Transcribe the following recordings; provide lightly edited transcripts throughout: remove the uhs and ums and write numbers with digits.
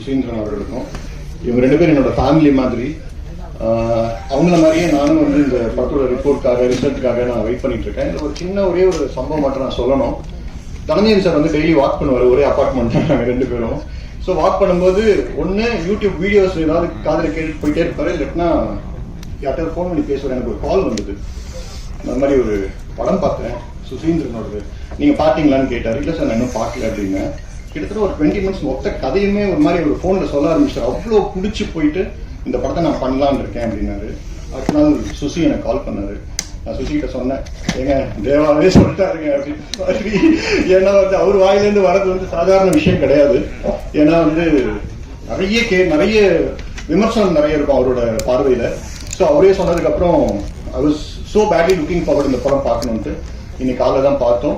சுசீந்திரன் அவர்களுக்கும். இவங்க 2 பேரும் என்னோட ஃபேமிலி மாதிரி. அவங்கள மாதிரியே நானும் வந்து இந்த படத்தோட ரிசல்ட்டுக்காக நான் வெயிட் பண்ணிட்டு இருக்கேன். ஒரு சின்ன ஒரே ஒரு சம்பவம் மட்டும் நான் சொல்லணும். தனஞ்சயன் சார் வந்து டெய்லி வாக் பண்ணுவார், ஒரே அப்பார்ட்மெண்ட் தான் நாங்கள் 2 பேரும். ஸோ வாக் பண்ணும்போது ஒன்று யூடியூப் வீடியோஸ் ஏதாவது காதில் கேட்டு போயிட்டே இருப்பாரு, இல்லைன்னா யார்கிட்ட ஃபோன் பண்ணி பேசுவார். எனக்கு ஒரு கால் வந்தது, அந்த மாதிரி ஒரு படம் பார்த்தேன் சுசீந்திரனோடது, நீங்கள் பார்த்தீங்களான்னு கேட்டார். இல்லை சார் நான் இன்னும் பார்க்கல அப்படின்னு. கிட்டத்தட்ட ஒரு 20 மினிட்ஸ் மொத்த கதையுமே ஒரு மாதிரி ஒரு ஃபோனில் சொல்ல ஆரம்பிச்சார். அவ்வளோ பிடிச்சி போயிட்டு இந்த படத்தை நான் பண்ணலான்னு இருக்கேன் அப்படின்னாரு. அடுத்த நாள் சுசி எனக்கு கால் பண்ணாரு. நான் சுசிகிட்ட சொன்னேன், ஏங்க தேவாவே சொல்லிட்டாருங்க அப்படின்னு. ஏன்னா வந்து அவர் வாயிலேருந்து வரது வந்து சாதாரண விஷயம் கிடையாது. ஏன்னா வந்து நிறைய விமர்சனம் நிறைய இருக்கும் அவரோட பார்வையில். ஸோ அவரே சொன்னதுக்கப்புறம் I was so badly looking forward இந்த படம் பார்க்கணுன்ட்டு இன்னைக்கு காலையில் தான் பார்த்தோம்.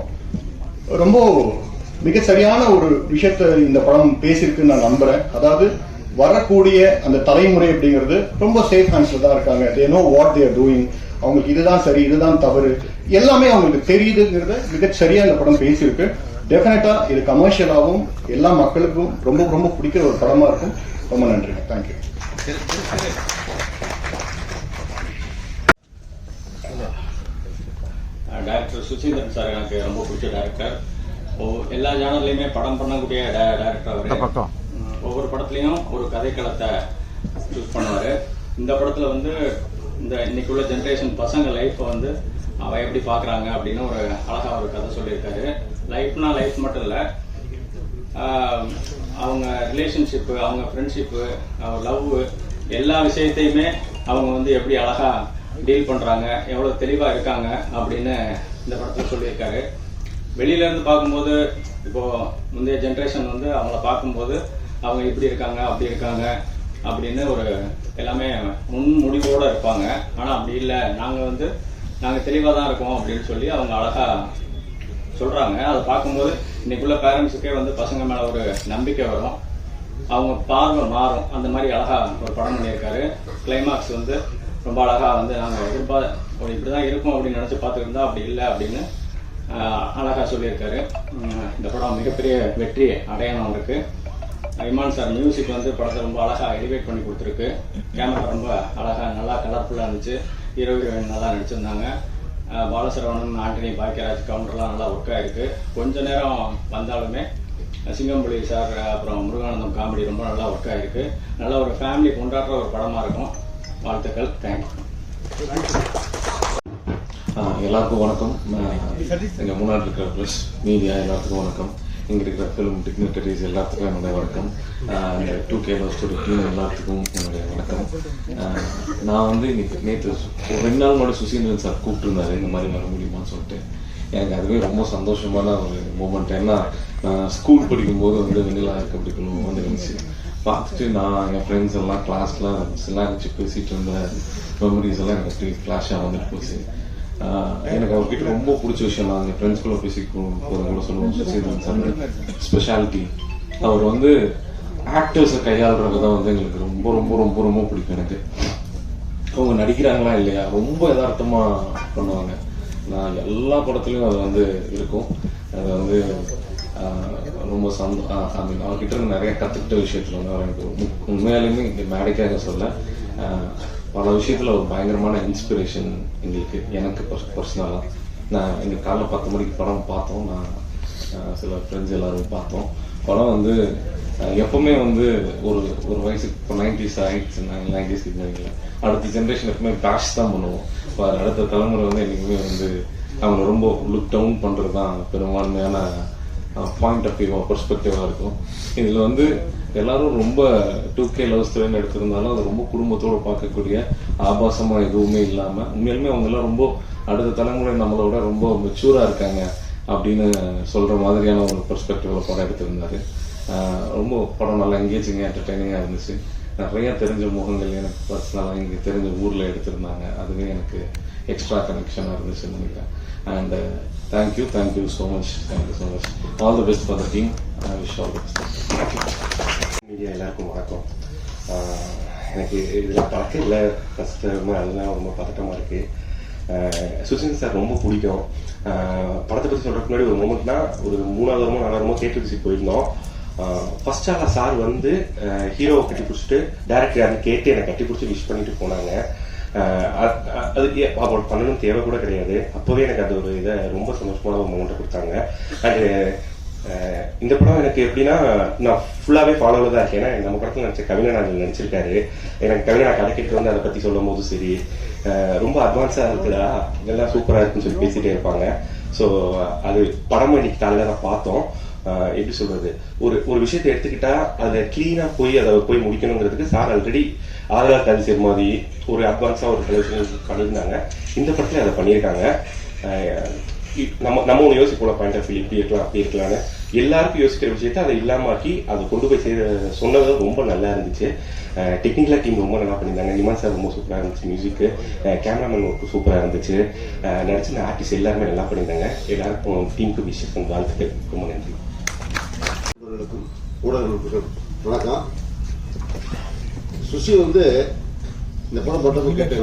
ரொம்ப மிக சரியான ஒரு விஷயத்த இந்த படம் பேசியிருக்குன்னு நான் நம்புறேன். அதாவது வரக்கூடிய அந்த தலைமுறை அப்படிங்கிறது ரொம்ப சேஃப் ஹேண்ட்ஸ்ல தான் இருக்காங்க. They know what they are doing. அவங்களுக்கு இதுதான் சரி, இதுதான் தவறு, எல்லாமே அவங்களுக்கு தெரியுதுங்கிறத மிக சரியா இந்த படம் பேசியிருக்கு. டெஃபினட்டா இது கமர்ஷியலாகவும் எல்லா மக்களுக்கும் ரொம்ப ரொம்ப பிடிக்கிற ஒரு படமா இருக்கும். ரொம்ப நன்றிங்க. தேங்க்யூ. டைரக்டர் சுசீந்திரன் சார் எனக்கு ரொம்ப பிடிச்ச டைரக்டர். எல்லா ஜானர்லையுமே படம் பண்ணக்கூடிய டைரக்டர் அவர். ஒவ்வொரு படத்துலையும் ஒரு கதைக்களத்தை சூஸ் பண்ணுவார். இந்த படத்தில் வந்து இந்த இன்னைக்குள்ள ஜென்ரேஷன் பசங்க லைஃப்பை வந்து அவன் எப்படி பார்க்குறாங்க அப்படின்னு ஒரு அழகாக ஒரு கதை சொல்லியிருக்காரு. லைஃப்னா லைஃப் மட்டும் இல்லை, அவங்க ரிலேஷன்ஷிப்பு, அவங்க ஃப்ரெண்ட்ஷிப்பு, லவ், எல்லா விஷயத்தையுமே அவங்க வந்து எப்படி அழகாக டீல் பண்ணுறாங்க, எவ்வளோ தெளிவாக இருக்காங்க அப்படின்னு இந்த படத்தில் சொல்லியிருக்காரு. வெளியிலேருந்து பார்க்கும்போது இப்போது முந்தைய ஜென்ரேஷன் வந்து அவங்கள பார்க்கும்போது அவங்க இப்படி இருக்காங்க அப்படி இருக்காங்க அப்படின்னு ஒரு எல்லாமே முன் முடிவோடு இருப்பாங்க. ஆனால் அப்படி இல்லை, நாங்கள் தெளிவாக தான் இருக்கோம் அப்படின்னு சொல்லி அவங்க அழகாக சொல்கிறாங்க. அதை பார்க்கும்போது இன்னைக்குள்ள பேரண்ட்ஸுக்கே வந்து பசங்க மேலே ஒரு நம்பிக்கை வரும், அவங்க பார்வை மாறும். அந்த மாதிரி அழகாக ஒரு படம் பண்ணியிருக்காரு. கிளைமாக்ஸ் வந்து ரொம்ப அழகாக வந்து நாங்கள் இப்படி தான் இருக்கும் அப்படின்னு நினச்சி பார்த்துருந்தா அப்படி இல்லை அப்படின்னு அழகாக சொல்லியிருக்காரு. இந்த படம் மிகப்பெரிய வெற்றி அடையணும் இருக்கு. இமான் சார் மியூசிக் வந்து படத்தை ரொம்ப அழகாக எலிவேட் பண்ணி கொடுத்துருக்கு. கேமரா ரொம்ப அழகாக நல்லா கலர்ஃபுல்லாக இருந்துச்சு. ஹீரோயின் நல்லா நடிச்சிருந்தாங்க. பாலசரவணன், ஆண்டனி, பாக்கியராஜ், கவுண்டர்லாம் நல்லா ஒர்க் ஆகிருக்கு. கொஞ்ச நேரம் வந்தாலுமே சிங்கம்புலி சார் அப்புறம் முருகானந்தம் காமெடி ரொம்ப நல்லா ஒர்க் ஆகிருக்கு. நல்ல ஒரு ஃபேமிலி கொண்டாடுற ஒரு படமாக இருக்கும். வாழ்த்துக்கள். தேங்க்யூ. எல்லாருக்கும் வணக்கம். எங்கள் முன்னாடி இருக்கிற ப்ரெஸ் மீடியா எல்லாத்துக்கும் வணக்கம். இங்கே இருக்கிற ஃபிலிம் டிக்னிட்டரிஸ் எல்லாத்துக்கும் என்னுடைய வணக்கம். 2K லவ் ஸ்டோரி டீம் எல்லாத்துக்கும் என்னுடைய வணக்கம். நான் வந்து இன்னைக்கு நேற்று ஒரு 2 நாள் முன்னாடி சுசீந்திரன் சார் கூப்பிட்டுருந்தாரு இந்த மாதிரி வர முடியுமான்னு சொல்லிட்டு. எனக்கு அதுவே ரொம்ப சந்தோஷமான ஒரு மூமெண்ட். ஏன்னா ஸ்கூல் படிக்கும்போது வந்து வெண்ணிலா இருக்க பிடிக்கணும் வந்து இருந்துச்சு. பார்த்துட்டு நான் என் ஃப்ரெண்ட்ஸ் எல்லாம் கிளாஸ்லாம் எல்லாம் வச்சு பேசிகிட்டு இருந்த மெமரிஸ் எல்லாம் எனக்கு அப்படி ஃப்ளாஷாக வந்துட்டு போச்சு. எனக்கு அவர்கிட்ட ரொம்ப பிடிச்ச விஷயம், நான் என் ஃப்ரெண்ட்ஸ்குள்ள பேசிக்கணும் கூட சொல்லுவோம், சுசீந்திரன் சார் ஸ்பெஷாலிட்டி. அவர் வந்து ஆக்டர்ஸை கையாளுறது தான் வந்து எங்களுக்கு ரொம்ப ரொம்ப ரொம்ப ரொம்ப பிடிக்கும். எனக்கு அவங்க நடிக்கிறாங்களா இல்லையா ரொம்ப யதார்த்தமாக பண்ணுவாங்க. நான் எல்லா படத்துலையும் அது வந்து இருக்கும். அது வந்து ரொம்ப அவர்கிட்ட இருந்து நிறைய கற்றுக்கிட்ட விஷயத்துல வந்து அவர் எனக்கு உண்மையாலுமே இங்கே மேடைக்காக சொல்ல பல விஷயத்தில் ஒரு பயங்கரமான இன்ஸ்பிரேஷன் எங்களுக்கு, எனக்கு பர்சனலாக. நான் எங்கள் காலைல 10 மணிக்கு படம் பார்த்தோம். நான் சில ஃப்ரெண்ட்ஸ் எல்லாரும் பார்த்தோம். படம் வந்து எப்பவுமே வந்து ஒரு வயசுக்கு இப்போ 90s ஆகிடுச்சு. 90s இல்லை, அடுத்த ஜென்ரேஷன் எப்பவுமே பேஷ் தான் பண்ணுவோம். இப்போ அடுத்த தலைமுறை வந்து என்றைக்குமே வந்து அவங்களை ரொம்ப லுக் டவுன் பண்ணுறது தான் பெரும்பான்மையான பாயிண்ட் ஆஃப் வியூ பெர்ஸ்பெக்டிவாக இருக்கும். இதில் வந்து எல்லாரும் ரொம்ப 2K லவ் ஸ்டோரின்னு எடுத்திருந்தாலும் அது ரொம்ப குடும்பத்தோடு பார்க்கக்கூடிய ஆபாசமாக எதுவுமே இல்லாமல் உண்மையிலுமே அவங்கெல்லாம் ரொம்ப அடுத்த தலைமுறை நம்மளோட ரொம்ப மெச்சூராக இருக்காங்க அப்படின்னு சொல்கிற மாதிரியான ஒரு பெர்ஸ்பெக்டிவில் படம் எடுத்திருந்தாரு. ரொம்ப படம் நல்லா எங்கேஜிங்காக என்டர்டெய்னிங்காக இருந்துச்சு. நிறையா தெரிஞ்ச முகங்கள் எனக்கு பர்சனலாக இங்கே தெரிஞ்ச ஊரில் எடுத்திருந்தாங்க. அதுவே எனக்கு எக்ஸ்ட்ரா கனெக்ஷனாக இருந்துச்சுன்னு நினைக்கிறேன். And thank you so much. All the best for the team. I wish all the best. Media எல்லாருக்கும் வணக்கம். எனக்கு இதில் பழக்கம் இல்லை, ஃபஸ்ட்டு ரொம்ப அதெல்லாம் ரொம்ப பதட்டமாக இருக்குது. சுசீந்திரன் சார் ரொம்ப பிடிக்கும். படத்தை பற்றி சொல்கிறதுக்கு முன்னாடி ஒரு மூமெண்ட்னா ஒரு 3வது வாரமோ 4வது வாரமோ தேட்டர் விசிட் போயிருந்தோம். ஃபர்ஸ்ட் ஆக சார் வந்து ஹீரோவை கட்டி பிடிச்சிட்டு டேரக்டர் யாரும் கேட்டு என்னை கட்டி பிடிச்சி விஷ் பண்ணிட்டு போனாங்க. அது அவங்களோட பண்ணணும் தேவை கூட கிடையாது. அப்போவே எனக்கு அது ஒரு இதை ரொம்ப சந்தோஷமான ஒரு மொமெண்ட்டை கொடுத்தாங்க. அண்டு இந்த படம் எனக்கு எப்படின்னா நான் ஃபுல்லாகவே ஃபாலோவில் தான் இருக்கேன். ஏன்னா நம்ம படத்தில் நினச்ச கவிஞர் நடிச்சிருக்காரு. எனக்கு கவிஞர் கதை கேட்டு வந்து அதை பற்றி சொல்லும் போது சரி, ரொம்ப அட்வான்ஸாக இருக்குதா, இதெல்லாம் சூப்பராக இருக்குன்னு சொல்லி பேசிகிட்டே இருப்பாங்க. ஸோ அது படம் இன்னைக்கு காலையில் தான் பார்த்தோம். எப்படி சொல்றது, ஒரு விஷயத்தை எடுத்துக்கிட்டா அதை கிளீனா அதை போய் முடிக்கணுங்கிறதுக்கு சார் ஆல்ரெடி ஆதரா கல்ச்சர் மாதிரி ஒரு அட்வான்ஸா ஒரு கலெக்ஷன் பண்ணியிருந்தாங்க. இந்த படத்துல அதை பண்ணியிருக்காங்க. நம்ம ஒன்று யோசிப்போம், பாயிண்ட் ஆஃப் வியூ இப்படி இருக்கலாம் அப்படி இருக்கலாம்னு. எல்லாருக்கும் யோசிக்கிற விஷயத்த அதை இல்லாமக்கி அதை கொண்டு போய் சொன்னது ரொம்ப நல்லா இருந்துச்சு. டெக்னிக்கலா டீம் ரொம்ப நல்லா பண்ணியிருந்தாங்க. நிமான் சார் ரொம்ப சூப்பராக இருந்துச்சு. மியூசிக்கு, கேமராமேன் ஒர்க்கு சூப்பராக இருந்துச்சு. நடிச்சிருந்த ஆர்டிஸ்ட் எல்லாருமே நல்லா பண்ணியிருந்தாங்க. எல்லாருக்கும் டீமுக்கு விஷயம் வாழ்த்துக்கள். ரொம்ப நன்றி. ஊடகங்களுக்கும் வணக்கம். சுஷி வந்து இந்த படம் போட்டப்போ கேட்டேன்,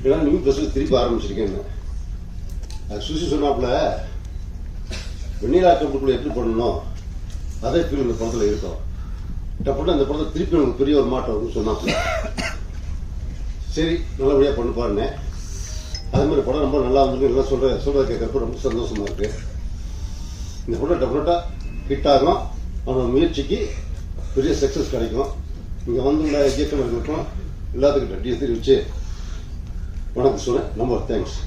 ஏன்னா நியூ ப்ரெஸ் திருப்பி ஆரம்பிச்சிருக்கேன்னு. அது சுஷி சொன்னாப்புல வெண்ணிலா கம்பெனிக்குள்ள எப்படி பண்ணணும் அதே ஃபீல் இந்த படத்தில் இருக்கும். டப்புன்னு அந்த படத்தை திருப்பி நமக்கு பெரிய ஒரு மாற்றம் வந்து சொன்னாப்புல. சரி நல்லபடியாக பண்ணுப்பாருன்னு. அதே மாதிரி படம் ரொம்ப நல்லா வந்து எல்லாம் சொல்கிறத கேட்கறப்ப ரொம்ப சந்தோஷமா இருக்கு. இந்த படம் டெஃபினட்டாக ஹிட் ஆகும். அவனோட முயற்சிக்கு பெரிய சக்ஸஸ் கிடைக்கும். இங்கே வந்து இயக்குநர்களுக்கும் எல்லாத்துக்கும் நன்றியை தெரிவிச்சு வணக்கம் சொன்னேன். ரொம்ப தேங்க்ஸ்.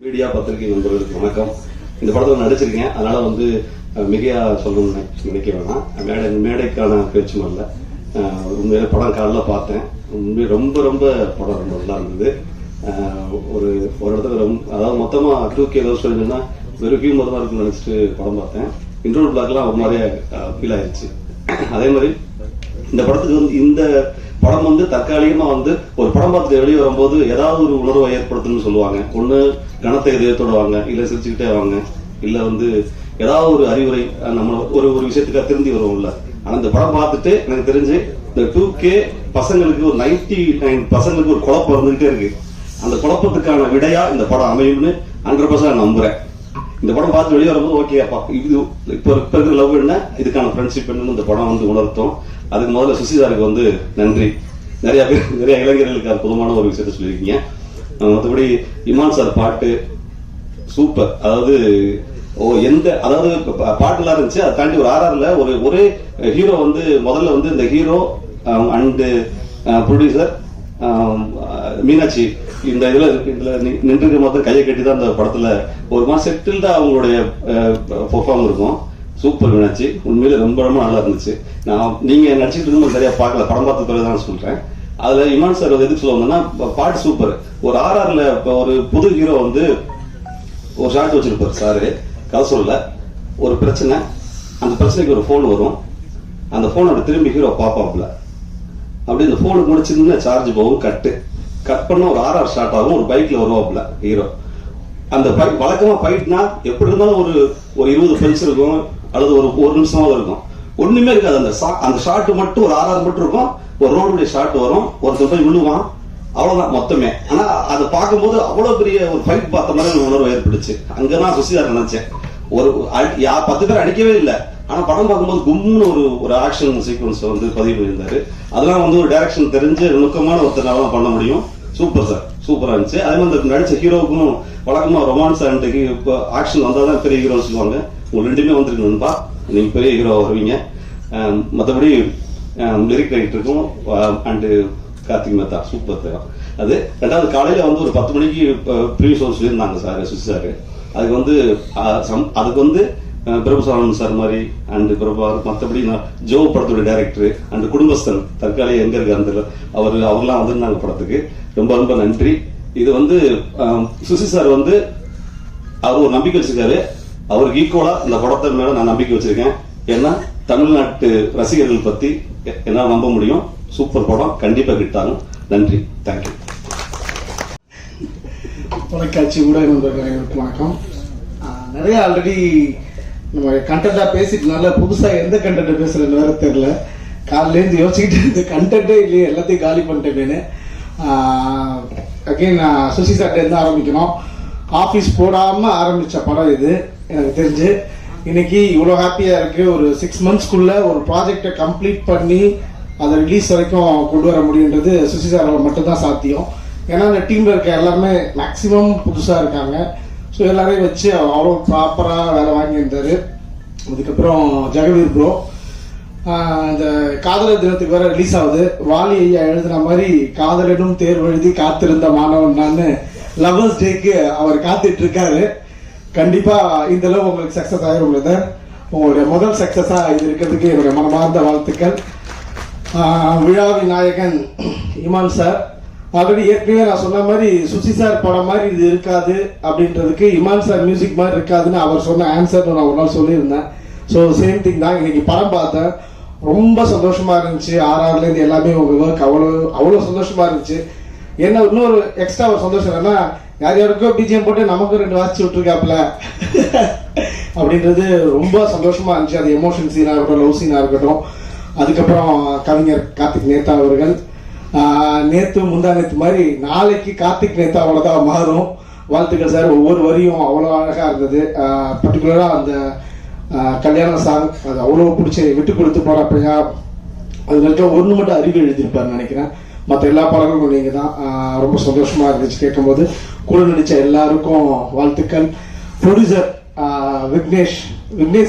மீடியா பத்திரிகை நண்பர்களுக்கு வணக்கம். இந்த படத்தில் நடிச்சிருக்கேன், அதனால வந்து மிகையா சொல்லணும்னு நினைக்க வேணாம். மேடைக்கான பேச்சும் இல்லை. உண்மையில படம் காலைல பார்த்தேன். உண்மையை ரொம்ப படம் ரொம்ப நல்லா இருந்தது. ஒரு இடத்துல அதாவது மொத்தமாக 2K லவ் ஸ்டோரினா வெறும் ஹியூமர் தான் இருக்குன்னு நினைச்சிட்டு படம் பார்த்தேன். இன்ட்ரோல் பிளாக்லாம் ஒரு மாதிரியா ஃபீல் ஆயிடுச்சு. அதே மாதிரி இந்த படத்துக்கு வந்து இந்த படம் வந்து தற்காலிகமா வந்து ஒரு படம் பார்த்துட்டு வெளியே வரும்போது ஏதாவது ஒரு உணர்வை ஏற்படுத்தணும்னு சொல்லுவாங்க. ஒண்ணு கனத்தை இதயத்தோட வாங்க, இல்ல சிரிச்சுக்கிட்டே வாங்க, இல்ல வந்து ஏதாவது ஒரு அறிவுரை நம்ம ஒரு விஷயத்துக்காக திருந்தி வருவோம்ல. ஆனா இந்த படம் பார்த்துட்டு எனக்கு தெரிஞ்சு இந்த 2K பசங்களுக்கு ஒரு 99 பசங்களுக்கு ஒரு குழப்பம் இருந்துகிட்டே இருக்கு. அந்த குழப்பத்துக்கான விடையா இந்த படம் அமையும்னு 100% நம்புறேன். இந்த படம் பார்த்து வெளியே வரும்போது ஓகே அப்பா இது இப்போ இருக்கிற லவ் என்ன, இதுக்கான ஃப்ரெண்ட்ஷிப் என்னன்னு இந்த படம் வந்து உணர்த்தும். அதுக்கு முதல்ல சுசிதாருக்கு வந்து நன்றி. நிறைய இளைஞர்களுக்கு அற்புதமான ஒரு விஷயத்த சொல்லியிருக்கீங்க. மற்றபடி இமான் சார் பாட்டு சூப்பர். அதாவது அதாவது பாட்டுலாம் இருந்துச்சு. அதை தாண்டி ஒரு RRல ஒரு ஹீரோ வந்து முதல்ல வந்து இந்த ஹீரோ அண்டு ப்ரொடியூசர் மீனாட்சி இந்த இதுல நின்று மொத்தம் கையை கட்டி தான் இந்த படத்துல ஒரு மாதிரி செட்டில்டா அவங்களுடைய பெர்ஃபார்ம் இருக்கும். சூப்பர் மீனாட்சி, உண்மையில ரொம்ப நல்லா இருந்துச்சு. நீங்க நடிச்சிட்டு இருக்கும்போது சரியா பார்க்கல, படம் பார்த்த பிறகுதான் சொல்றேன். அதுல இமான் சார் எதுக்கு சொல்லுவாங்கன்னா பாட்டு சூப்பர். ஒரு RRல ஒரு புது ஹீரோ வந்து ஒரு ஷாட் வச்சிருப்பாரு சாரு. கதை சொல்ல ஒரு பிரச்சனை, அந்த பிரச்சனைக்கு ஒரு போன் வரும். அந்த போன் அப்படி திரும்பி ஹீரோ பாப்பாப்ல அப்படி இந்த போனுக்கு கூட சின்ன சார்ஜ் போகும். கட் பண்ண ஒரு RR ஸ்டார்ட் ஆகும். ஒரு பைக்ல வருவாப்ல ஹீரோ. அந்த பைக் வழக்கமா ஃபைட்னா எப்படி இருந்தாலும் ஒரு 20 ஃப்ரெண்ட்ஸ் இருக்கும், அல்லது ஒரு நிமிஷமாவது இருக்கும். ஒண்ணுமே இருக்காது. அந்த ஷாட் மட்டும் ஒரு RR மட்டும் இருக்கும். ஒரு ரோடுடைய ஷாட் வரும், ஒருத்தர் போய் விழுவான், அவ்வளவுதான் மொத்தமே. ஆனா அதை பார்க்கும்போது அவ்வளவு பெரிய ஒரு ஃபைட் பார்த்த மாதிரி உணர்வு ஏற்பட்டுச்சு. அங்கதான் சுசிதார் நினைச்சேன். ஒரு 10 பேர் அடிக்கவே இல்லை. ஆனா படம் பார்க்கும்போது கும்னு ஒரு ஆக்ஷன் சீக்வன்ஸ் வந்து பதிவு பண்ணியிருந்தாரு. அதெல்லாம் வந்து ஒரு டைரக்ஷன் தெரிஞ்சு நுணுக்கமான ஒருத்தனால பண்ண முடியும். சூப்பர் சார், சூப்பரா இருந்துச்சு. அதே மாதிரி நடிச்ச ஹீரோவுக்கும் வழக்கமா ரொமான்ஸ் அன்றைக்கு இப்போ ஆக்ஷன் வந்தாதான் பெரிய ஹீரோ சொல்லுவாங்க. உங்களுக்கு ரெண்டுமே வந்திருக்கணும்பா, நீங்க பெரிய ஹீரோ வருவீங்க. மற்றபடி லிரிக் ரைட்டருக்கும் அண்டு கார்த்திக் மேத்தா சூப்பர் தேவை. அது ரெண்டாவது காலையில வந்து ஒரு 10 மணிக்கு ப்ரீ ஷோ சொல்லியிருந்தாங்க சார் சுசி சார். அதுக்கு வந்து பிரபுசாமன் சார் மாதிரி அண்ட் பிரபா, மற்றபடி ஜோ படத்துடைய டைரக்டர் அண்ட் குடும்பஸ்தன் தற்காலிக எங்க இருக்காரு அவர்லாம் வந்திருந்தாங்க படத்துக்கு. ரொம்ப நன்றி. இது வந்து சுசி சார் வந்து அவர் ஒரு நம்பிக்கை வச்சிருக்காரு. அவருக்கு ஈக்குவலா இந்த படத்தை மேல நான் நம்பிக்கை வச்சிருக்கேன். ஏன்னா தமிழ்நாட்டு ரசிகர்கள் பத்தி என்னால நம்ப முடியும். சூப்பர் படம், கண்டிப்பா ஹிட் ஆகும். நன்றி, தேங்க்யூ. தொலைக்காட்சி ஊடக நண்பர்களுக்கு வணக்கம். நிறைய ஆல்ரெடி நம்ம கண்டென்ட்டா பேசிட்டனால புதுசா எந்த கண்டென்ட் பேசுறதுன்னு வேற தெரியல. காலையில இருந்து யோசிச்சுக்கிட்டு இந்த கண்டென்ட்டே இல்லையே, எல்லாத்தையும் காலி பண்ணிட்டேன்னு. அகைன் சுசி சார்ட்ட இருந்து ஆரம்பிக்கணும். ஆபீஸ் போடாம ஆரம்பிச்ச படம் இது எனக்கு தெரிஞ்சு. இன்னைக்கு இவ்வளோ ஹாப்பியாக இருக்குது. ஒரு 6 monthsக்குள்ள ஒரு ப்ராஜெக்டை கம்ப்ளீட் பண்ணி அதை ரிலீஸ் வரைக்கும் கொண்டு வர முடியுன்றது சுசி சாரால் மட்டும்தான் சாத்தியம். ஏன்னா அந்த டீமில் இருக்க எல்லாருமே மேக்ஸிமம் புதுசாக இருக்காங்க. ஸோ எல்லாரையும் வச்சு அவ்வளோ ப்ராப்பராக வேலை வாங்கியிருந்தார். அதுக்கப்புறம் ஜெகவீர் ப்ரோ இந்த காதலர் தினத்துக்கு வேற ரிலீஸ் ஆகுது. வாலி ஐயா எழுதுன மாதிரி காதலனும் தேர்வு எழுதி காத்திருந்த மாணவன் நான் லவர்ஸ் டேக்கு அவர் காத்துட்டு இருக்காரு. கண்டிப்பா இந்த அளவு உங்களுக்கு சக்சஸ் ஆயிரும் பிரதர். உங்களுடைய முதல் சக்சஸா இது இருக்கிறதுக்கு என்னுடைய மனமார்ந்த வாழ்த்துக்கள். விழாவின் நாயகன் இமான் சார், ஆல்ரெடி ஏற்கனவே நான் சொன்ன மாதிரி சுசி சார் படம் மாதிரி இது இருக்காது அப்படின்றதுக்கு இமான் சார் மியூசிக் மாதிரி இருக்காதுன்னு அவர் சொன்ன ஆன்சர் நான் ஒரு நாள் சொல்லியிருந்தேன். ஸோ சேம் திங் தான். இன்னைக்கு படம் பார்த்தேன், ரொம்ப சந்தோஷமா இருந்துச்சு. ஆர்ஆர்லேருந்து எல்லாமே உங்க ஒர்க் அவ்வளோ சந்தோஷமா இருந்துச்சு. என்ன இன்னொரு எக்ஸ்ட்ரா ஒரு சந்தோஷம் என்னன்னா, யார் யாருக்கோ பிஜிஎம் போட்டு நமக்கு 2 வாசிச்சு விட்டுருக்காப்ல அப்படின்றது ரொம்ப சந்தோஷமா இருந்துச்சு. அது எமோஷன் சீனா இருக்கட்டும், லவ் சீனா இருக்கட்டும். அதுக்கப்புறம் கவிஞர் கார்த்திக் நேத்தா அவர்கள் நேத்து முந்தா நேத்து மாதிரி நாளைக்கு கார்த்திக் நேத்தா அவ்வளோதான் மாறும். வாழ்த்துக்கள் சார். ஒவ்வொரு வரியும் அவ்வளோ அழகா இருந்தது. பர்டிகுலரா அந்த கல்யாண சாங் அது அவ்வளோ பிடிச்சி விட்டு கொடுத்து போறப்பையா அது இருக்க ஒன்று மட்டும் அறிவு எழுதியிருப்பாருன்னு நினைக்கிறேன். மற்ற எல்லா பாடல்களும் நீங்க தான். ரொம்ப சந்தோஷமா இருந்துச்சு கேட்கும்போது. கூட நடிச்ச எல்லாருக்கும் வாழ்த்துக்கள். ப்ரொடியூசர் விக்னேஷ்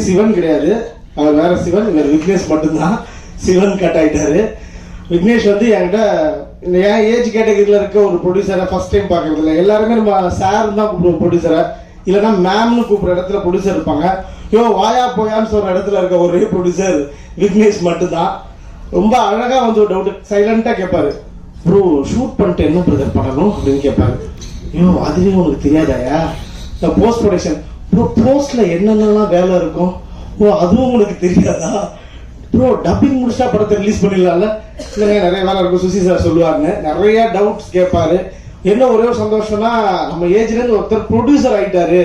சிவன் கிடையாது, அவர் வேற சிவன், இவர் விக்னேஷ் மட்டும்தான். சிவன் கட் ஆயிட்டாரு. விக்னேஷ் வந்து என்கிட்ட என் ஏஜ் கேட்டகரியில் இருக்க ஒரு ப்ரொடியூசரை ஃபர்ஸ்ட் டைம் பார்க்கறது இல்லை. எல்லாருமே நம்ம சார் தான் கூப்பிடுவோம் ப்ரொடியூசரை, இல்லைன்னா மேம்னு கூப்பிடுற இடத்துல ப்ரொடியூசர் இருப்பாங்க. வாயா போயான்னு சொல்ற இடத்துல இருக்க ஒரே ப்ரொடியூசர் விக்னேஷ் மட்டும்தான். ரொம்ப அழகா வந்து ஒரு டவுட் சைலண்டா கேட்பாரு, ப்ரோ ஷூட் பண்ணிட்டு என்ன பிரதர் பண்ணணும் அப்படின்னு கேட்பாரு. அதுலயும் உனக்கு தெரியாதாயா போஸ்ட் ப்ரொடக்ஷன் ப்ரோ, போஸ்ட்ல என்னென்னலாம் வேலை இருக்கும், அதுவும் உனக்கு தெரியாதா ப்ரோ, டப்பிங் முடிச்சா படத்தை ரிலீஸ் பண்ணிடலாம்ல, இல்லைங்க நிறைய வேலை இருக்கும் சுசி சார் சொல்லுவாருன்னு நிறைய டவுட்ஸ் கேட்பாரு. என்ன ஒரே ஒரு சந்தோஷம்னா நம்ம ஏஜ்ல இருந்து ஒருத்தர் ப்ரொடியூசர் ஆயிட்டாரு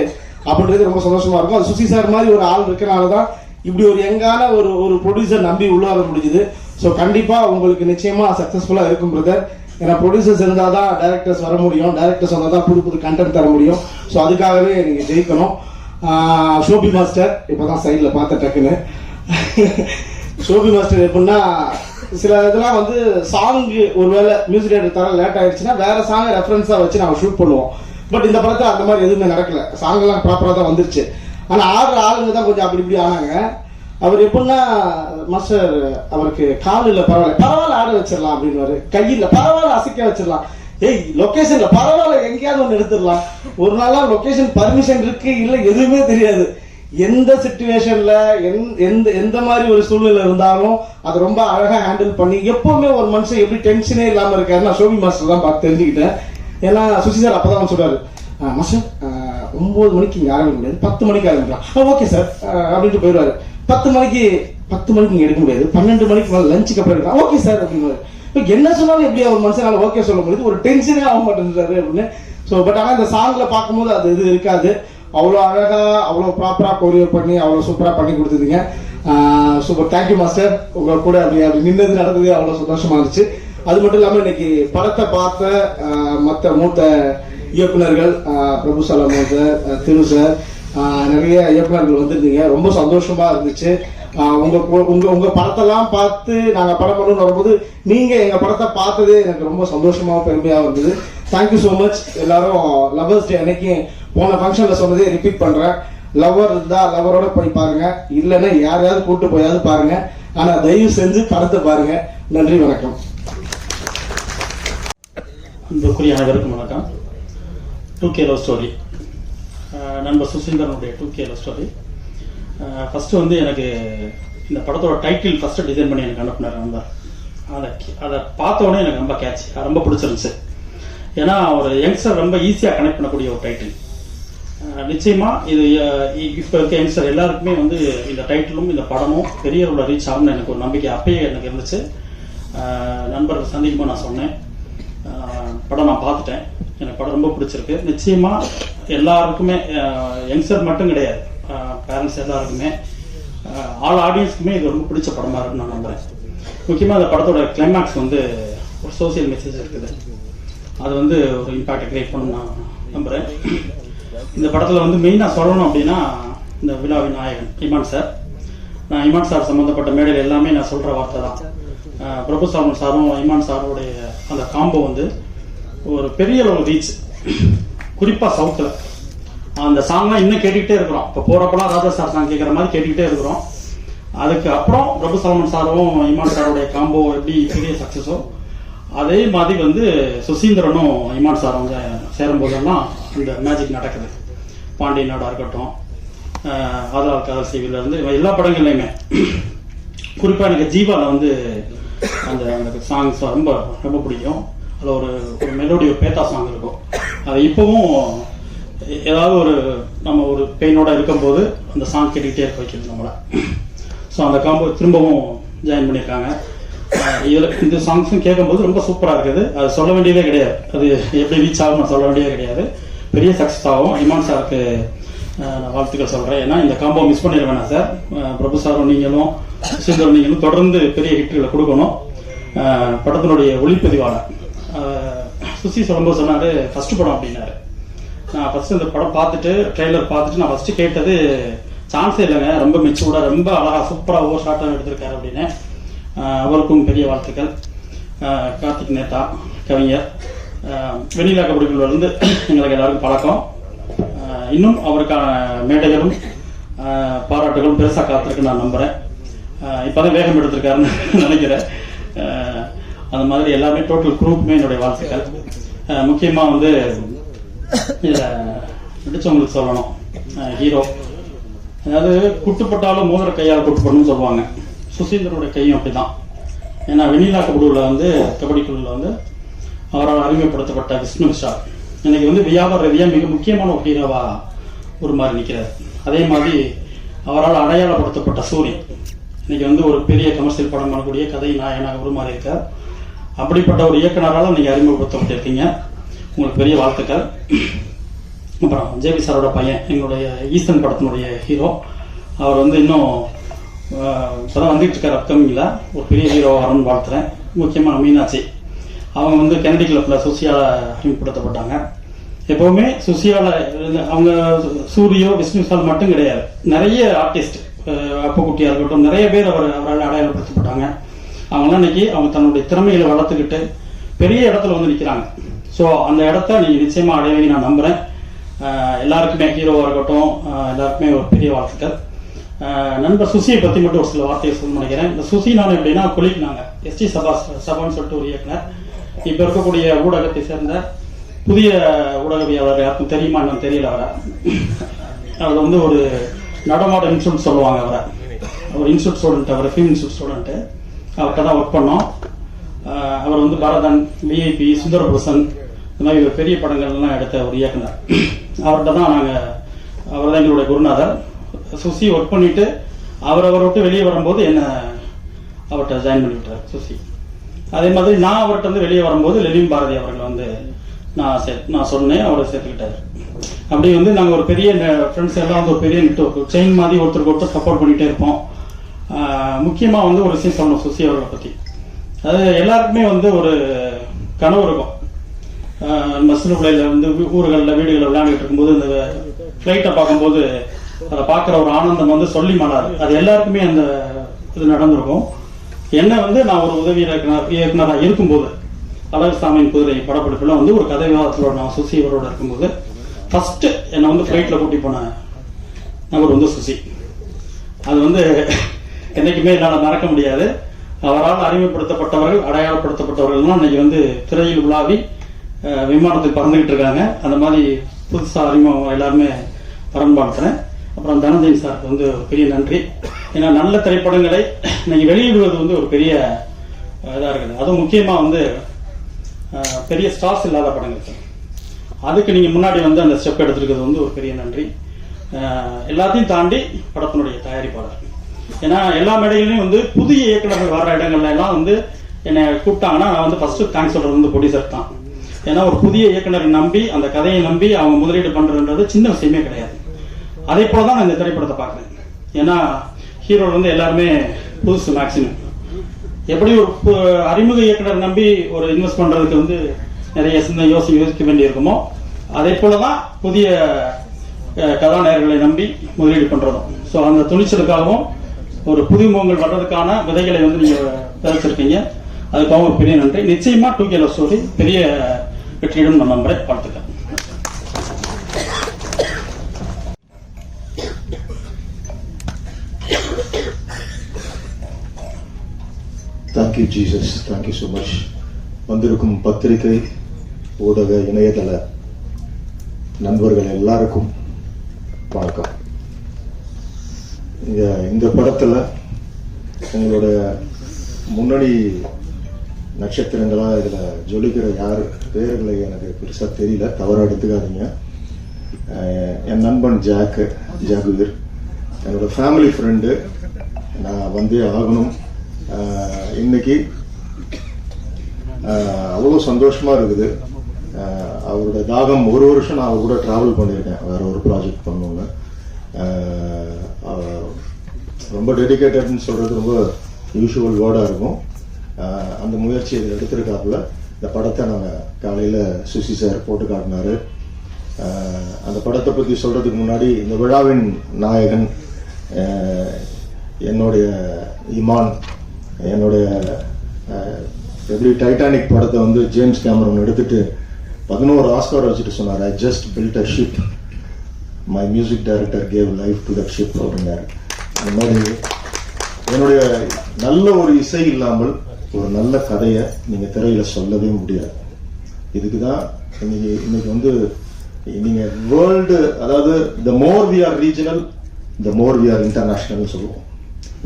அப்படின்றது ரொம்ப சந்தோஷமா இருக்கும். அது சுசி சார் மாதிரி ஒரு ஆள் இருக்கனாலதான் இப்படி ஒரு யங்கான ஒரு ப்ரொடியூசர் நம்பி உள்ள வர முடிஞ்சுது. ஸோ கண்டிப்பா உங்களுக்கு நிச்சயமா சக்சஸ்ஃபுல்லா இருக்கும் பிரதர். ஏன்னா ப்ரொடியூசர்ஸ் இருந்தாதான் டைரக்டர்ஸ் வர முடியும், டைரக்டர்ஸ் வந்தாதான் புது புது கண்டென்ட் தர முடியும். ஸோ அதுக்காகவே நீங்க ஜெயிக்கணும். ஷோபி மாஸ்டர் இப்பதான் சைட்ல பார்த்த டக்குன்னு ஷோபி மாஸ்டர் எப்படின்னா சில இதெல்லாம் வந்து சாங் ஒருவேளை மியூசிக் டைரக்டர் தர லேட் ஆயிடுச்சுன்னா வேற சாங்கை ரெஃபரன்ஸா வச்சு நாங்கள் ஷூட் பண்ணுவோம். பட் இந்த படத்தை அந்த மாதிரி எதுவுமே நடக்கல. சாங் எல்லாம் ப்ராப்பரா தான் வந்துருச்சு. ஆனா ஆடுற ஆளுங்க தான் கொஞ்சம் அப்படி இப்படி ஆனாங்க. அவர் எப்படின்னா மாஸ்டர் அவருக்கு கால் இல்ல பரவாயில்ல ஆட வச்சிடலாம் அப்படின்னு, கையில பரவாயில்ல அசைக்க வச்சிடலாம், ஏய் லொகேஷன்ல பரவாயில்ல எங்கேயாவது ஒன்று எடுத்துடலாம். ஒரு நாளா லொகேஷன் பர்மிஷன் இருக்கு இல்ல எதுவுமே தெரியாது. எந்த சிச்சுவேஷன்ல எந்த மாதிரி ஒரு சூழ்நிலை இருந்தாலும் அதை ரொம்ப அழகா ஹேண்டில் பண்ணி எப்பவுமே ஒரு மனுஷன் எப்படி டென்ஷனே இல்லாம இருக்காரு நான் ஷோபி மாஸ்டர் தான் பார்த்து தெரிஞ்சுக்கிட்டேன். ஏன்னா சுசி சார் அப்பதான் சொல்றாரு, மாஸ்டர் 9 மணிக்கு இங்க ஆரம்பிக்க முடியாது, 10 மணிக்கு ஆரம்பிக்கலாம். ஓகே சார் அப்படின்ட்டு போயிடுவாரு. 10 மணிக்கு இங்க எடுக்க முடியாது, 12 மணிக்கு மேல லஞ்சுக்கு அப்புறம் எடுக்கலாம். ஓகே சார் அப்படின்னு என்ன சொன்னாலும் எப்படி ஒரு மனுஷனால ஓகே சொல்ல முடியுது, ஒரு டென்ஷனே ஆக மாட்டேன்றாரு அப்படின்னு. ஸோ பட் ஆனால் இந்த சாங்ல பார்க்கும்போது அது இது இருக்காது. அவ்வளோ அழகா அவ்வளோ ப்ராப்பரா கொரியோ பண்ணி அவ்வளோ சூப்பரா பண்ணி கொடுத்துருந்தீங்க. Super, thank you master. உங்க கூட அப்படி நின்னது நடந்தது அவ்வளோ சந்தோஷமா இருந்துச்சு. அது மட்டும் இல்லாமல் இன்னைக்கு படத்தை பார்த்த மற்ற மூத்த இயக்குநர்கள் பிரபு சலம் சார், திரு சார், நிறைய இயக்குநர்கள் வந்திருந்தீங்க. ரொம்ப சந்தோஷமா இருந்துச்சு. உங்க படத்தெல்லாம் பார்த்து நாங்க படம் பண்ணணும்னு வரும்போது நீங்க எங்க படத்தை பார்த்ததே எனக்கு ரொம்ப சந்தோஷமாவும் பெருமையாகவும் இருந்தது. Thank you so much. எல்லாரும் லவர்ஸ் டே அன்னைக்கு போன ஃபங்க்ஷன்ல சொன்னதே ரிப்பீட் பண்றேன். லவர் இருந்தா லவரோட போய் பாருங்க, இல்லைன்னா யாரையாவது கூட்டு போயாவது பாருங்க. ஆனா தயவு செஞ்சு படத்தை பாருங்க. நன்றி, வணக்கம். அன்புக்குரிய அனைவருக்கும் வணக்கம். 2K லவ் ஸ்டோரி, நண்பர் சுசீந்திரனுடைய 2K லவ் ஸ்டோரி. ஃபர்ஸ்ட் வந்து எனக்கு இந்த படத்தோட டைட்டில் ஃபர்ஸ்ட் டிசைன் பண்ணி எனக்கு அனுப்புனார் நண்பர். அதை பார்த்த உடனே எனக்கு ரொம்ப கேட்ச், ரொம்ப பிடிச்சிருந்துச்சு. ஏன்னா ஒரு யங்ஸ்டர் ரொம்ப ஈஸியாக கனெக்ட் பண்ணக்கூடிய ஒரு டைட்டில். நிச்சயமா இது இப்போ இருக்க யங்ஸ்டர் எல்லாருக்குமே வந்து இந்த டைட்டிலும் இந்த படமும் பெரிய அளவில் ரீச் ஆகும்னு எனக்கு ஒரு நம்பிக்கை அப்பயே எனக்கு இருந்துச்சு. நண்பர்கள் சந்திக்கும்போது நான் சொன்னேன், படம் நான் பார்த்துட்டேன், எனக்கு படம் ரொம்ப பிடிச்சிருக்கு. நிச்சயமா எல்லாருக்குமே, யங்ஸ்டர் மட்டும் கிடையாது, பேரண்ட்ஸ் எல்லாருக்குமே, ஆல் ஆடியன்ஸ்க்குமே இது ரொம்ப பிடிச்ச படமா இருக்குன்னு நான் நம்புறேன். முக்கியமாக அந்த படத்தோட கிளைமேக்ஸ் வந்து ஒரு சோசியல் மெசேஜ் இருக்குது. அது வந்து ஒரு இம்பாக்டை கிரியேட் பண்ணணும்னு நான் நம்புறேன். இந்த படத்தில் வந்து மெயினாக சொல்லணும் அப்படின்னா இந்த விழாவின் நாயகன் இமான் சார். நான் இமான் சார் சம்மந்தப்பட்ட மேடையில் எல்லாமே நான் சொல்கிற வார்த்தை தான். பிரபு சாலமன் சாரும் இமான் சாரோடைய அந்த காம்போ வந்து ஒரு பெரிய அளவு ரீச், குறிப்பாக சவுத்தில். அந்த சாங்லாம் இன்னும் கேட்டுக்கிட்டே இருக்கிறோம். இப்போ போகிறப்பெல்லாம் ராஜா சார் சாங் கேட்குற மாதிரி கேட்டுக்கிட்டே இருக்கிறோம். அதுக்கு அப்புறம் பிரபு சாலமன் சாரும் இமான் சாரோடைய காம்போ எப்படி பெரிய சக்ஸஸோ அதே மாதிரி வந்து சுசீந்திரனும் இமான் சாரும் சேரும்போதெல்லாம் இந்த மேஜிக் நடக்குது. பாண்டிய நாடாக இருக்கட்டும், ஆதலால் காதல் செய்விலேருந்து எல்லா படங்கள்லையுமே, குறிப்பாக எனக்கு ஜீவாவில் வந்து அந்த சாங்ஸ் ரொம்ப ரொம்ப பிடிக்கும். அதில் ஒரு மெலோடி, ஒரு பேத்தா சாங் இருக்கும். அது இப்போவும் ஏதாவது ஒரு நம்ம ஒரு பெயினோட இருக்கும்போது அந்த சாங் கேட்டுக்கிட்டே இருக்க வைக்கிறது நம்மளை. ஸோ அந்த காம்போ திரும்பவும் ஜாயின் பண்ணியிருக்காங்க. இதில் இந்த சாங்ஸும் கேட்கும்போது ரொம்ப சூப்பராக இருக்குது. அது சொல்ல வேண்டியதே கிடையாது, அது எப்படி ரீச் ஆகும் சொல்ல வேண்டியதே கிடையாது. பெரிய சக்ஸஸ் ஆகும். இமான் சாருக்கு நான் வாழ்த்துக்கள் சொல்கிறேன். ஏன்னா இந்த காம்போ மிஸ் பண்ணிட வேணாம் சார். பிரபு சாரும் நீங்களும் சுசீந்திரன் நீங்களும் தொடர்ந்து பெரிய ஹிட்டுகளை கொடுக்கணும். படத்தினுடைய ஒளிப்பதிவாளர் சுசி சொல்லும்போது சொன்னார் ஃபர்ஸ்ட் படம் அப்படின்னாரு. நான் ஃபர்ஸ்ட் இந்த படம் பார்த்துட்டு ட்ரெய்லர் பார்த்துட்டு நான் ஃபர்ஸ்ட் கேட்டது சான்ஸே இல்லைங்க, ரொம்ப மெச்சூர்டாக ரொம்ப அழகாக சூப்பராக ஒவ்வொரு ஷார்ட்டாக எடுத்திருக்காரு அப்படின்னு. அவருக்கும் பெரிய வாழ்த்துக்கள். கார்த்திக் நேதா கவிஞர், வெண்ணிலா கபடிக்குள்ளிருந்து எங்களுக்கு எல்லாருக்கும் பழக்கம். இன்னும் அவருக்கான மேடைகளும் பாராட்டுகளும் பெருசாக காத்திருக்கு நான் நம்புகிறேன். இப்போதான் வேகம் எடுத்திருக்காருன்னு நினைக்கிறேன். அந்த மாதிரி எல்லாமே டோட்டல் குரூப்புமே என்னுடைய வாழ்த்துக்கள். முக்கியமாக வந்து இதில் நடிச்சவங்களுக்கு சொல்லணும், ஹீரோ அதாவது குட்டுப்பட்டாலும் மோதிர கையால் குட்டுப்படணும்னு சொல்லுவாங்க. சுசீந்திரனுடைய கையும் அப்படிதான். ஏன்னா வெண்ணிலா கபடியில் வந்து கபடிக்குழுவில் வந்து அவரால் அறிமுகப்படுத்தப்பட்ட விஷ்ணு விஷால் இன்னைக்கு வந்து வியாபார ரீதியாக மிக முக்கியமான ஒரு ஹீரோவாக ஒரு மாதிரி நிற்கிறார். அதே மாதிரி அவரால் அடையாளப்படுத்தப்பட்ட சூரியன் இன்னைக்கு வந்து ஒரு பெரிய கமர்ஷியல் படம் பண்ணக்கூடிய கதை நாயகனாக உருமாறி இருக்கார். அப்படிப்பட்ட ஒரு இயக்குனரால் நீங்கள் அறிமுகப்படுத்தப்பட்டிருக்கீங்க, உங்களுக்கு பெரிய வாழ்த்துக்கள். அப்புறம் ஜேபி சாரோட பையன் எங்களுடைய ஈஸ்டன் படத்தினுடைய ஹீரோ, அவர் வந்து இன்னும் இப்போதான் வந்துட்டு இருக்கார். அப்கமிங்கில் ஒரு பெரிய ஹீரோ வரணும்னு வாழ்த்துறேன். முக்கியமாக மீனாட்சி, அவங்க வந்து கெனடி கிளப்பில் சுசியால் அறிமுகப்படுத்தப்பட்டாங்க. எப்போவுமே சுசியால் அவங்க சூரியோ விஷ்ணு விஷால் மட்டும் கிடையாது, நிறைய ஆர்டிஸ்ட் அப்பக்குட்டியாக இருக்கட்டும் நிறைய பேர் அவரால் அடையாளப்படுத்தப்பட்டாங்க. அவங்களாம் இன்னைக்கு அவங்க தன்னுடைய திறமைகளை வளர்த்துக்கிட்டு பெரிய இடத்துல வந்து நிற்கிறாங்க. ஸோ அந்த இடத்த நீங்கள் நிச்சயமாக அடைவீங்க நான் நம்புகிறேன். எல்லாருக்குமே ஹீரோவாக இருக்கட்டும் எல்லாருக்குமே ஒரு பெரிய வாழ்த்துக்கள். நண்பர் சுசியை பற்றி மட்டும் ஒரு சில வார்த்தையை சொல்ல நினைக்கிறேன். இந்த சுசி நான் எப்படின்னா கொலிக்கினாங்க எஸ்டி சபான்னு சொல்லிட்டு ஒரு இயக்குனர். இப்போ இருக்கக்கூடிய ஊடகத்தை சேர்ந்த புதிய ஊடகவியாளர் யாருக்கும் தெரியுமா என்னன்னு தெரியல. அவர் வந்து ஒரு நடமாட இன்ஸ்டியூட் சொல்லுவாங்க. அவர் institute student, our film institute student. அவர்கிட்ட தான் ஒர்க் பண்ணோம். அவர் வந்து பரதன், விஐபி, சுந்தரபூசன் இந்த மாதிரி பெரிய படங்கள்லாம் எடுத்த ஒரு இயக்குனர். அவர்கிட்ட தான் அவர் தான் எங்களுடைய குருநாதர். சுசி ஒர்க் பண்ணிட்டு அவரை விட்டு வெளியே வரும்போது என்ன அவர்கிட்ட ஜாயின் பண்ணி விட்டார் சுசி. அதே மாதிரி நான் அவர்கிட்ட வந்து வெளியே வரும்போது லெலிம் பாரதி அவர்களை வந்து நான் சொன்னேன், அவரை சேர்த்துக்கிட்டாரு. அப்படி வந்து நாங்கள் ஒரு பெரிய ஃப்ரெண்ட்ஸ் எல்லாம் வந்து ஒரு பெரிய நெட்வொர்க் செயின் மாதிரி ஒருத்தருக்கு ஒருத்தர் சப்போர்ட் பண்ணிகிட்டே இருப்போம். முக்கியமாக வந்து ஒரு விஷயம் சொல்லணும் சுசி அவர்களை பற்றி. அது எல்லாருக்குமே வந்து ஒரு கனவு இருக்கும். நம்ம சின்ன பிள்ளையில வந்து ஊர்களில் வீடுகளில் விளையாண்டுட்டு இருக்கும்போது இந்த ஃப்ளைட்டை பார்க்கும்போது அதை பார்க்குற ஒரு ஆனந்தம் வந்து சொல்லி மாட்டாரு. அது எல்லாருக்குமே அந்த இது நடந்திருக்கும். என்ன வந்து நான் ஒரு உதவி இயக்குனராக இருக்கும்போது அழகுசாமியின் குதிரை படப்பிடிப்பில் வந்து ஒரு கதை விவாதத்தில் நான் சுசி அவரோட இருக்கும்போது ஃபர்ஸ்ட் என்னை வந்து ஃப்ளைட்டில் கூட்டி போன நபர் வந்து சுசி. அது வந்து என்றைக்குமே என்னால் மறக்க முடியாது. அவரால் அறிமுகப்படுத்தப்பட்டவர்கள் அடையாளப்படுத்தப்பட்டவர்கள்லாம் இன்னைக்கு வந்து திரையில் உலாவி விமானத்தில் பறந்துகிட்டு இருக்காங்க. அந்த மாதிரி புதுசாக அறிமுகம் எல்லாருமே பரன்பாடுத்துறேன். அப்புறம் தனஞ்சயன் சாருக்கு வந்து ஒரு பெரிய நன்றி. ஏன்னா நல்ல திரைப்படங்களை இன்னைக்கு வெளியிடுவது வந்து ஒரு பெரிய இதாக இருக்குது. அதுவும் முக்கியமாக வந்து பெரிய ஸ்டார்ஸ் இல்லாத படங்கள் அதுக்கு நீங்கள் முன்னாடி வந்து அந்த ஸ்டெப் எடுத்துருக்கிறது வந்து ஒரு பெரிய நன்றி. எல்லாத்தையும் தாண்டி படத்தினுடைய தயாரிப்பாளர், ஏன்னா எல்லா மேடைகளையும் வந்து புதிய இயக்குநர்கள் வர்ற இடங்கள்ல எல்லாம் வந்து என்னை கூப்பிட்டாங்கன்னா நான் வந்து ஃபர்ஸ்ட் தேங்க்ஸ் சொல்றது வந்து ப்ரொடியூசர் தான். ஏன்னா ஒரு புதிய இயக்குனரை நம்பி அந்த கதையை நம்பி அவங்க முதலீடு பண்றதுன்றது சின்ன விஷயமே கிடையாது. அதே போலதான் நான் இந்த திரைப்படத்தை பார்க்குறேன். ஏன்னா ஹீரோ வந்து எல்லாருமே புதுசு மேக்சிமம். எப்படி ஒரு அறிமுக இயக்குனர் நம்பி ஒரு இன்வெஸ்ட் பண்றதுக்கு வந்து நிறைய சின்ன யோசிக்க வேண்டி இருக்குமோ அதே போலதான் புதிய கதாநாயகர்களை நம்பி முதலீடு பண்ணுறதும். ஸோ அந்த துணிச்சலுக்காகவும் ஒரு புதுமுகங்கள் வர்றதுக்கான விதைகளை வந்து நீங்கள் விதைச்சிருக்கீங்க. அதுக்காக ஒரு பெரிய நன்றி. நிச்சயமா 2K லவ் ஸ்டோரி பெரிய வெற்றியிடும் நான் நம்புறேன். வாழ்த்துக்கள். Thank you Jesus, thank you so much. வந்திருக்கும் பத்திரிகை, ஊடக, இணையதள நண்பர்கள் எல்லாருக்கும் வணக்கம். இந்த படத்தில் எங்களோட முன்னணி நட்சத்திரங்களா இதில் ஜொலிக்கிற யார் பேர்களை எனக்கு பெருசாக தெரியல, தவறாக எடுத்துக்காதீங்க. என் நண்பன் ஜாகுவீர், என்னோட ஃபேமிலி ஃப்ரெண்டு. நான் வந்தே ஆகணும். இன்னைக்கு அவ்வளோ சந்தோஷமாக இருக்குது. அவரோட தாகம், ஒரு வருஷம் நான் அவர் கூட ட்ராவல் பண்ணியிருக்கேன் வேற ஒரு ப்ராஜெக்ட் பண்ணுவோங்க. ரொம்ப டெடிக்கேட்டட்னு சொல்கிறது ரொம்ப யூஷுவல் வேர்டாக இருக்கும். அந்த முயற்சி இதில் எடுத்திருக்காப்புல. இந்த படத்தை நாங்கள் காலையில் சுசி சார் போட்டு காட்டினார். அந்த படத்தை பற்றி சொல்கிறதுக்கு முன்னாடி இந்த விழாவின் நாயகன் என்னுடைய இமான், என்னுடைய எப்படி டைட்டானிக் படத்தை வந்து ஜேம்ஸ் கேமரன் எடுத்துட்டு 11 ஆஸ்கார் வச்சுட்டு சொன்னார், I just built a ship, my music director gave life to that ship அப்படின்னாரு. அந்த மாதிரி என்னுடைய நல்ல ஒரு இசை இல்லாமல் ஒரு நல்ல கதையை நீங்கள் திரையில் சொல்லவே முடியாது. இதுக்கு தான் இன்னைக்கு வந்து நீங்கள் வேர்ல்டு, அதாவது the more we are regional the more we are international சொல்லுவோம்.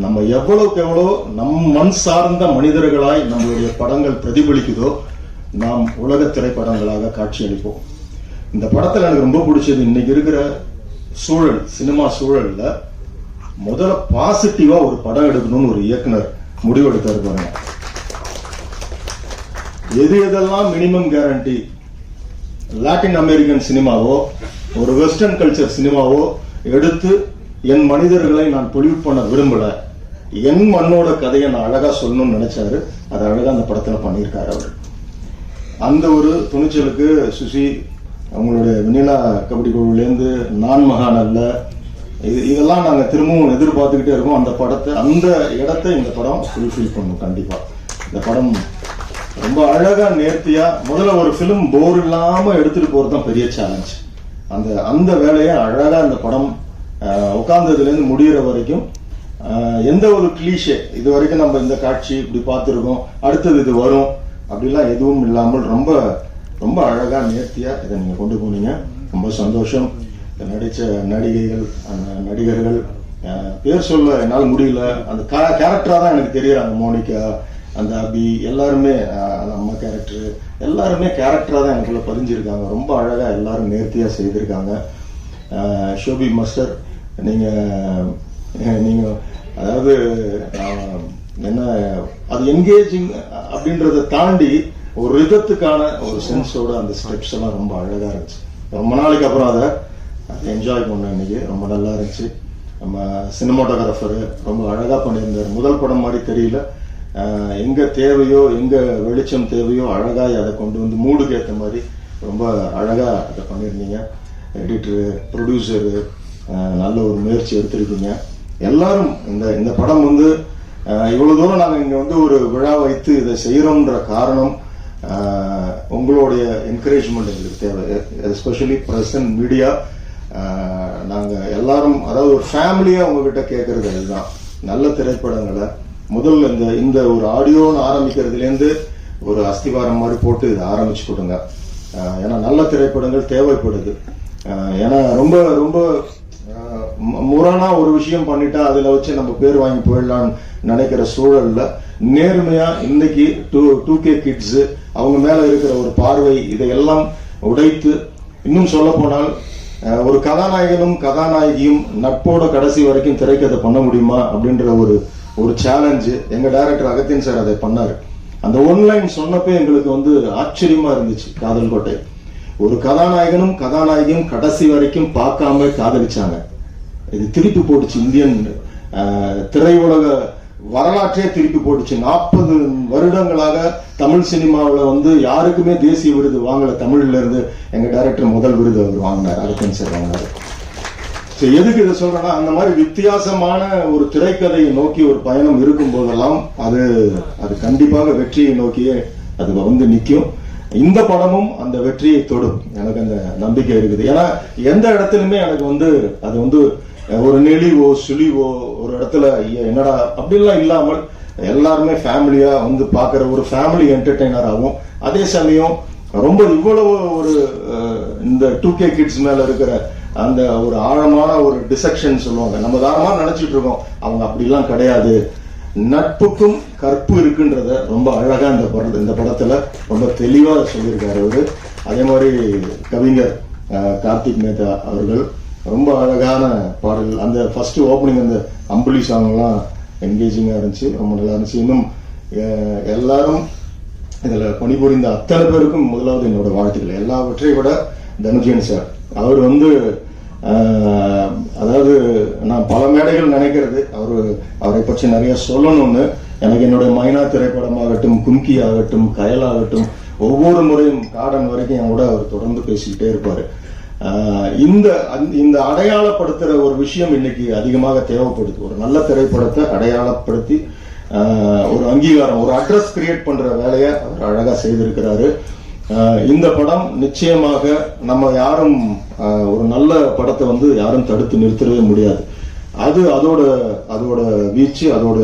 நம்ம எவ்வளவுக்கு எவ்வளோ நம் மண் சார்ந்த மனிதர்களாய் நம்மளுடைய படங்கள் பிரதிபலிக்குதோ நாம் உலக திரைப்படங்களாக காட்சியளிப்போம். இந்த படத்தில் எனக்கு ரொம்ப பிடிச்சது, இன்னைக்கு இருக்கிற சூழல், சினிமா சூழல்ல முதல்ல பாசிட்டிவா ஒரு படம் எடுக்கணும்னு ஒரு இயக்குனர் முடிவெடுத்தாரு பாருங்க. எதெல்லாம் மினிமம் கேரண்டி, லாட்டின் அமெரிக்கன் சினிமாவோ ஒரு வெஸ்டர்ன் கல்ச்சர் சினிமாவோ எடுத்து என் மனிதர்களை நான் பொல்யூட் பண்ண விரும்பல, என் மண்ணோட கதையை நான் அழகா சொல்லணும்னு நினைச்சாரு. அது அழகா அந்த படத்துல பண்ணியிருக்காரு அவர். அந்த ஒரு துணிச்சலுக்கு சுசி, அவங்களுடைய வெண்ணிலா கபடி குழுவிலேருந்து நான் மகான் அல்ல, இதெல்லாம் நாங்கள் திரும்பவும் எதிர்பார்த்துக்கிட்டே இருக்கோம். அந்த படத்தை, அந்த இடத்தை இந்த படம் ஃபுல்ஃபில் பண்ணும் கண்டிப்பா. இந்த படம் ரொம்ப அழகா நேர்த்தியா, முதல்ல ஒரு ஃபிலிம் போர் இல்லாம எடுத்துட்டு போறதுதான் பெரிய சேலஞ்ச். அந்த வேலையை அழகா இந்த படம் உட்கார்ந்ததுலேருந்து முடிகிற வரைக்கும் எந்த ஒரு கிளீஷே, இது வரைக்கும் நம்ம இந்த காட்சி இப்படி பார்த்துருக்கோம், அடுத்தது இது வரும் அப்படிலாம் எதுவும் இல்லாமல் ரொம்ப ரொம்ப அழகா நேர்த்தியா இதை நீங்க கொண்டு போனீங்க. ரொம்ப சந்தோஷம். நடிச்ச நடிகைகள், அந்த நடிகர்கள் பேர் சொல்ல என்னால் முடியல, அந்த கேரக்டரா தான் எனக்கு தெரியுறாங்க. மோனிகா, அந்த அபி, எல்லாருமே அந்த அம்மா கேரக்டர், எல்லாருமே கேரக்டரா தான் எனக்குள்ள பதிஞ்சிருக்காங்க. ரொம்ப அழகா எல்லாரும் நேர்த்தியா செய்திருக்காங்க. ஷோபி மாஸ்டர், நீங்க அதாவது என்ன, அது என்கேஜிங் அப்படின்றத தாண்டி ஒரு ரிதத்துக்கான ஒரு சென்ஸோட அந்த ஸ்டெப்ஸ் எல்லாம் ரொம்ப அழகா இருந்துச்சு. ரொம்ப நாளைக்கு அப்புறம் அதை என்ஜாய் பண்ண இன்னைக்கு ரொம்ப நல்லா இருந்துச்சு. நம்ம சினிமாட்டோகிராஃபரு ரொம்ப அழகா பண்ணியிருந்தார். முதல் படம் மாதிரி தெரியல, எங்க தேவையோ எங்க வெளிச்சம் தேவையோ அழகாய் அதை கொண்டு வந்து மூடுக்கு ஏற்ற மாதிரி ரொம்ப அழகா அதை பண்ணியிருந்தீங்க. எடிட்டரு, ப்ரொடியூசரு நல்ல ஒரு முயற்சி எடுத்திருக்கீங்க. எல்லாரும் இந்த படம் வந்து இவ்வளவு தூரம் நாங்கள் இங்க வந்து ஒரு விழா வைத்து இதை செய்யறோம்ன்ற காரணம் உங்களுடைய என்கரேஜ்மெண்ட் எங்களுக்கு தேவை. எஸ்பெஷலி பிரசன்ட் மீடியா, நாங்க எல்லாரும், அதாவது ஒரு ஃபேமிலியா உங்ககிட்ட கேட்கறது அதுதான். நல்ல திரைப்படங்களை முதல்ல இந்த ஒரு ஆடியோன்னு ஆரம்பிக்கிறதுலேருந்து ஒரு அஸ்திவாரம் மாதிரி போட்டு இதை ஆரம்பிச்சு கொடுங்க. ஏன்னா நல்ல திரைப்படங்கள் தேவைப்படுது. ஏன்னா ரொம்ப ரொம்ப முரணா ஒரு விஷயம் பண்ணிட்டா அதுல வச்சு நம்ம பேர் வாங்கி போயிடலாம்னு நினைக்கிற சூழல்ல நேர்மையா இன்னைக்கு 2K கிட்ஸ் அவங்க மேல இருக்கிற ஒரு பார்வை இதையெல்லாம் உடைத்து, இன்னும் சொல்ல போனால் ஒரு கதாநாயகனும் கதாநாயகியும் நட்போட கடைசி வரைக்கும் திரைக்கதை பண்ண முடியுமா அப்படின்ற ஒரு சேலஞ்சு எங்க டைரக்டர் அகத்தியன் சார் அதை பண்ணாரு. அந்த ஒன்லைன் சொன்னப்போ எங்களுக்கு வந்து ஆச்சரியமா இருந்துச்சு. காதல் கோட்டை, ஒரு கதாநாயகனும் கதாநாயகியும் கடைசி வரைக்கும் பார்க்காம காதலிச்சாங்க. இது திருப்பி போட்டுச்சு, இந்தியன் திரையுலக வரலாற்றே திருப்பி போட்டுச்சு. 40 வருடங்களாக தமிழ் சினிமாவில் வந்து யாருக்குமே தேசிய விருது வாங்கல. தமிழ்ல இருந்து எங்க டைரக்டர் முதல் விருது அவர் வாங்கினார், அகத்தியன் சார் வாங்கினார். சரி, எதுக்கு இதை சொல்றேன்னா, அந்த மாதிரி வித்தியாசமான ஒரு திரைக்கதையை நோக்கி ஒரு பயணம் இருக்கும் போதெல்லாம் அது கண்டிப்பாக வெற்றியை நோக்கியே அது வந்து நிற்கும். இந்த படமும் அந்த வெற்றியை தொடும், எனக்கு அந்த நம்பிக்கை இருக்குது. ஏன்னா எந்த இடத்துலயுமே எனக்கு வந்து அது வந்து ஒரு நெளிவோ சுழிவோ ஒரு இடத்துல என்னடா அப்படின்லாம் இல்லாமல் எல்லாருமே ஃபேமிலியா வந்து பாக்குற ஒரு ஃபேமிலி என்டர்டெய்னர் ஆகும். அதே சமயம் ரொம்ப இவ்வளவு ஒரு இந்த 2K கிட்ஸ் மேல இருக்கிற அந்த ஒரு ஆழமான ஒரு டிசெக்ஷன் சொல்லுவாங்க, நம்ம தாரமா நினைச்சிட்டு இருக்கோம், அவங்க அப்படிலாம் கிடையாது. நட்புக்கும் கற்பு இருக்குன்றத ரொம்ப அழகா இந்த படத்துல ரொம்ப தெளிவா சொல்லியிருக்காரு அவரு. அதே மாதிரி கவிஞர் கார்த்திக் மேத்தா அவர்கள் ரொம்ப அழகான பாடல், அந்த ஃபர்ஸ்ட் ஓப்பனிங் அந்த அம்புலி சாங் எல்லாம் என்கேஜிங்கா இருந்துச்சு, ரொம்ப நல்லா இருந்துச்சு. இன்னும் எல்லாரும் இதுல பணிபுரிந்த அத்தனை பேருக்கும் முதலாவது என்னோட வாழ்த்துக்கள். எல்லாவற்றை விட தனுஜன் சார், அவர் வந்து அதாவது நான் பல மேடைகள் நினைக்கிறது அவரை பற்றி நிறைய சொல்லணும்னு. எனக்கு என்னுடைய மைனா திரைப்படமாகட்டும், கும்கி ஆகட்டும், கயலாகட்டும், ஒவ்வொரு முறையும் காடன் வரைக்கும் என் கூட அவர் தொடர்ந்து பேசிக்கிட்டே இருப்பாரு. இந்த அடையாளப்படுத்துற ஒரு விஷயம் இன்னைக்கு அதிகமாக தேவைப்படுது. ஒரு நல்ல திரைப்படத்தை அடையாளப்படுத்தி ஒரு அங்கீகாரம், ஒரு அட்ரஸ் கிரியேட் பண்ற வேலையை அவர் அழகா செய்திருக்கிறாரு. இந்த படம் நிச்சயமாக நம்ம யாரும் ஒரு நல்ல படத்தை வந்து யாரும் தடுத்து நிறுத்தவே முடியாது. அதோட வீச்சு, அதோட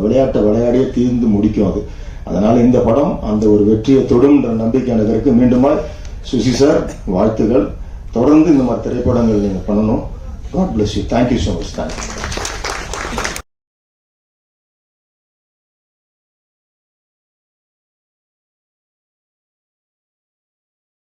விளையாட்டை விளையாடியே தீர்ந்து முடிக்கும் அது. அதனால இந்த படம் அந்த ஒரு வெற்றியை தொடும்ன்ற நம்பிக்கை எனக்கு இருக்கு. மீண்டுமா சுசி சார் வாழ்த்துகள். தொடர்ந்து இந்த மாதிரி திரைப்படங்கள் நீங்க பண்ணணும். God bless you. Thank you so much. Thank you.